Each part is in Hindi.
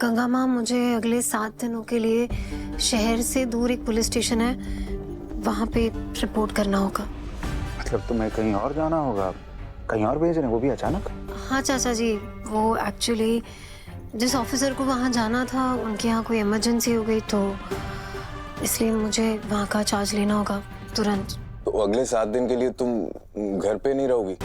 गंगा माँ, मुझे अगले 7 दिनों के लिए शहर से दूर एक पुलिस स्टेशन है, वहाँ पे रिपोर्ट करना होगा। मतलब तुम्हें कहीं और जाना होगा? कहीं और भेज रहे हैं, वो भी अचानक? हाँ चाचा जी, वो एक्चुअली जिस ऑफिसर को वहाँ जाना था उनके यहाँ कोई इमरजेंसी हो गई, तो इसलिए मुझे वहाँ का चार्ज लेना होगा तुरंत। तो अगले 7 दिन के लिए तुम घर पे नहीं रहोगी?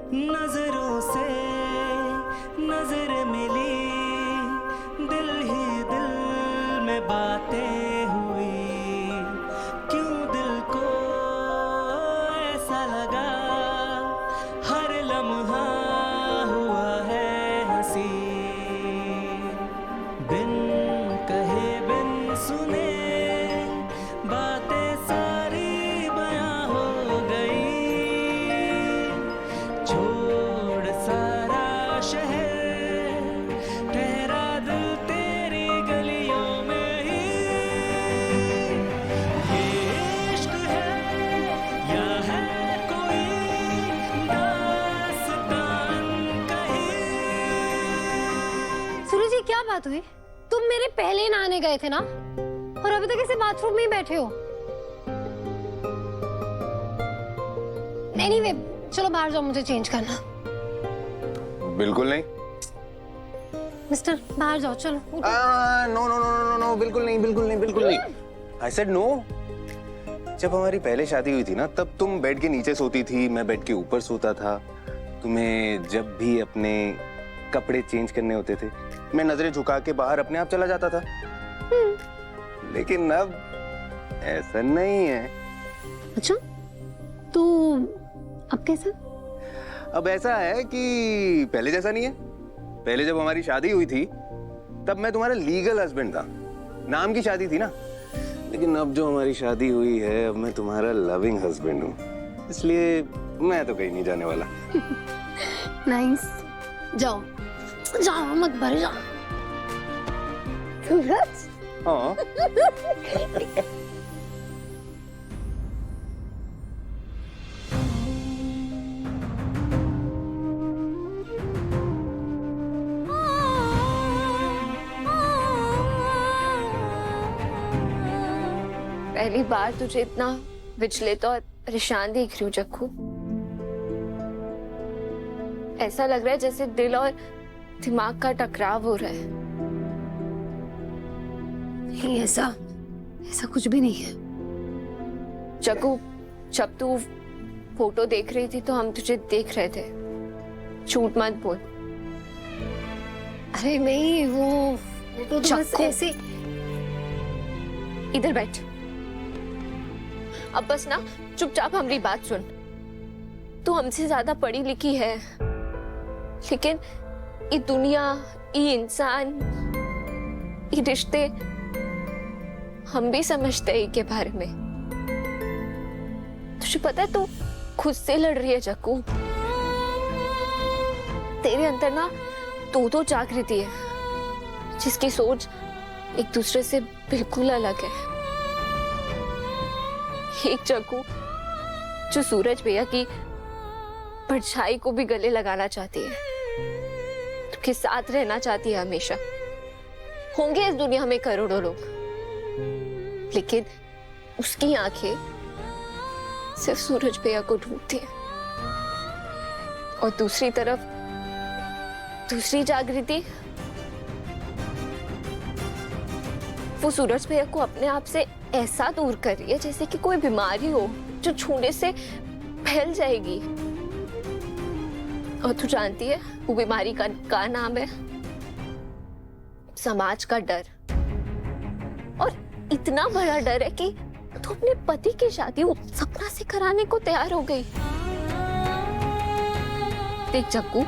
नजरों से नजर मिली, दिल ही दिल में बातें हुई, क्यों दिल को ऐसा लगा, हर लम्हा हुआ है हंसी, बिन कहे बिन सुने बातें सारी बयां हो गई, छोड़ सारा शहर, ठहरा दिल तेरी गलियों में ही, ये इश्क है या है कोई दास्तान कहीं। सूरज जी, क्या बात हुई? तुम मेरे पहले ही नहाने गए थे ना, और अभी तक ऐसे बाथरूम में ही बैठे हो। एनीवे, चलो बाहर जाओ, मुझे चेंज करना। बिल्कुल नहीं। मिस्टर, बाहर जाओ, चलो। No no no no no, बिल्कुल नहीं, बिल्कुल नहीं, बिल्कुल नहीं। I said no. जब हमारी पहले शादी हुई थी ना, तब तुम बेड के नीचे सोती थी, मैं बेड के ऊपर सोता था। तुम्हें जब भी अपने कपड़े चेंज करने होते थे, मैं नजरें झुका के बाहर अपने आप चला जाता था। लेकिन अब ऐसा नहीं है। अच्छा, तो अब कैसा? अब ऐसा है कि पहले जैसा नहीं है। पहले जब हमारी शादी हुई थी, तब मैं तुम्हारा लीगल हस्बैंड था, नाम की शादी थी ना। लेकिन अब जो हमारी शादी हुई है, अब मैं तुम्हारा लविंग हस्बैंड हूँ। इसलिए मैं तो कहीं नहीं जाने वाला। नाइस। जाओ जाओ, मत भर जाओ। सूरज, हाँ। पहली बार तुझे इतना विचलित और परेशान देख रही हूँ जक्कू। ऐसा लग रहा है जैसे दिल और दिमाग का टकराव हो रहा है। नहीं, ऐसा कुछ भी नहीं है। जक्कू, जब तू फोटो देख रही थी तो हम तुझे देख रहे थे। झूठ मत बोल। अरे नहीं, वो तो बस चक्कू। ऐसे। इधर बैठ। अब बस ना चुपचाप हमारी बात सुन। तू हमसे ज्यादा पढ़ी लिखी है, लेकिन ये दुनिया, ये इंसान, ये रिश्ते हम भी समझते हैं के बारे में। तुझे पता है तू खुद से लड़ रही है जक्कू। तेरे अंदर ना दो जागृति है, जिसकी सोच एक दूसरे से बिल्कुल अलग है। एक जग्गू जो सूरज भैया की परछाई को भी गले लगाना चाहती है, उसके साथ रहना चाहती है हमेशा। होंगे इस दुनिया में करोड़ों लोग, लेकिन उसकी आंखें सिर्फ सूरज भैया को ढूंढती है। और दूसरी तरफ दूसरी जागृति, वो सूरज भैया को अपने आप से ऐसा दूर कर रही है जैसे कि कोई बीमारी हो जो छूने से फैल जाएगी। और तू जानती है वो बीमारी का नाम है समाज का डर, और इतना बड़ा डर है कि तू अपने पति की शादी उस सपना से कराने को तैयार हो गई। देख जग्गू,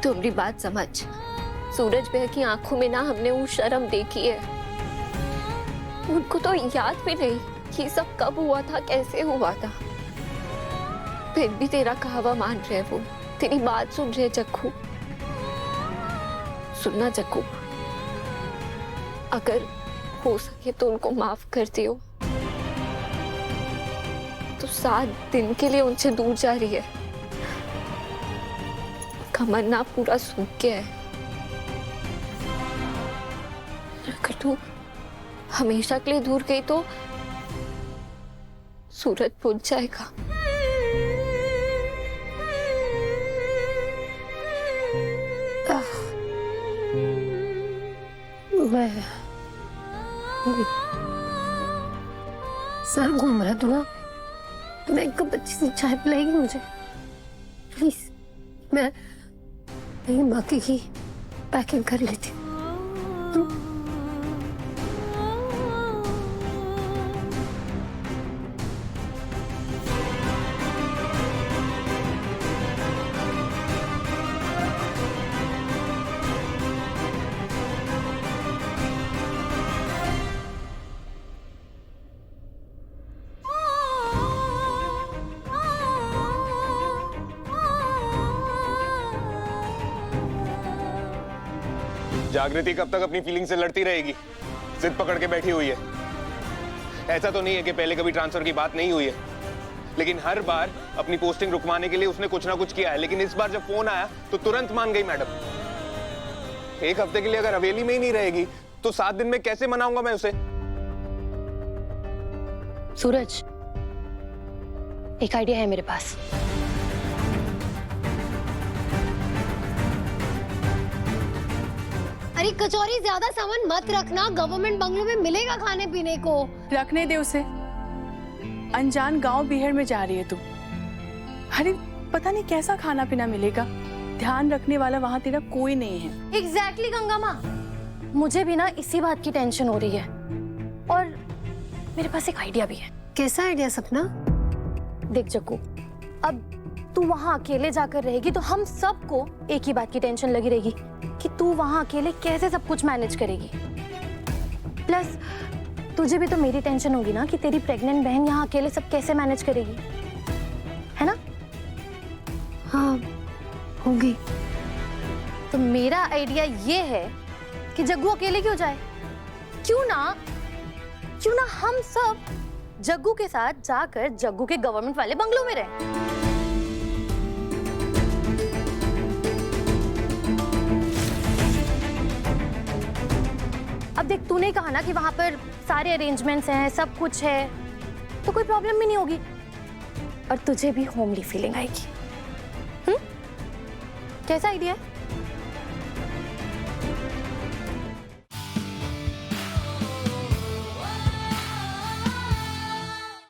तू मेरी बात समझ। सूरज भैया की आंखों में ना हमने वो शर्म देखी है। उनको तो याद भी नहीं कि सब कब हुआ था, कैसे हुआ था। फिर भी तेरा कहवा मान रहे वो, तेरी बात सुन रहे जग्गू। सुनना जग्गू, अगर हो सके तो उनको माफ कर दियो। तो 7 दिन के लिए उनसे दूर जा रही है। तमन्ना पूरा सूख गया है। अगर तू हमेशा के लिए दूर गई तो सूरज भूल जाएगा। मैं सर घूम रहा था ना, मैं एक कप अच्छी सी चाय पिलाएगी मुझे प्लीज? मैं बाकी की पैकिंग कर लेती हूँ। जागृति कब तक अपनी फीलिंग से लड़ती रहेगी? जिद पकड़ के बैठी हुई है। ऐसा तो नहीं है कि पहले कभी ट्रांसफर की बात नहीं हुई है, लेकिन हर बार अपनी पोस्टिंग रुकवाने के लिए उसने कुछ ना कुछ किया है। लेकिन इस बार जब फोन आया तो तुरंत मान गई मैडम। 1 हफ्ते के लिए अगर हवेली में ही नहीं रहेगी तो 7 दिन में कैसे मनाऊंगा मैं उसे? सूरज, एक आइडिया है मेरे पास। अरे कचौरी, ज्यादा सामान मत रखना, गवर्नमेंट बंगलों में मिलेगा खाने पीने को। रखने दे उसे। अनजान गांव बिहार में जा रही है तू। अरे पता नहीं कैसा खाना पीना मिलेगा। ध्यान रखने वाला वहां तेरा कोई नहीं है। एग्जैक्टली गंगा माँ, मुझे भी ना इसी बात की टेंशन हो रही है। और मेरे पास एक आइडिया भी है। कैसा आइडिया सपना? देख जग्गू, अब तू वहां अकेले जाकर रहेगी तो हम सबको एक ही बात की टेंशन लगी रहेगी कि तू वहां अकेले कैसे सब कुछ मैनेज करेगी। प्लस तुझे भी तो मेरी टेंशन होगी ना कि तेरी प्रेग्नेंट बहन यहाँ अकेले सब कैसे मैनेज करेगी, है ना? हाँ होगी। तो मेरा आइडिया ये है कि जग्गू अकेले क्यों जाए? क्यों ना हम सब जग्गू के साथ जाकर जग्गू के गवर्नमेंट वाले बंगलों में रहें। अब देख, तूने कहा ना कि वहां पर सारे अरेंजमेंट्स हैं, सब कुछ है, तो कोई प्रॉब्लम भी नहीं होगी और तुझे भी होमली फीलिंग आएगी। कैसा आइडिया है?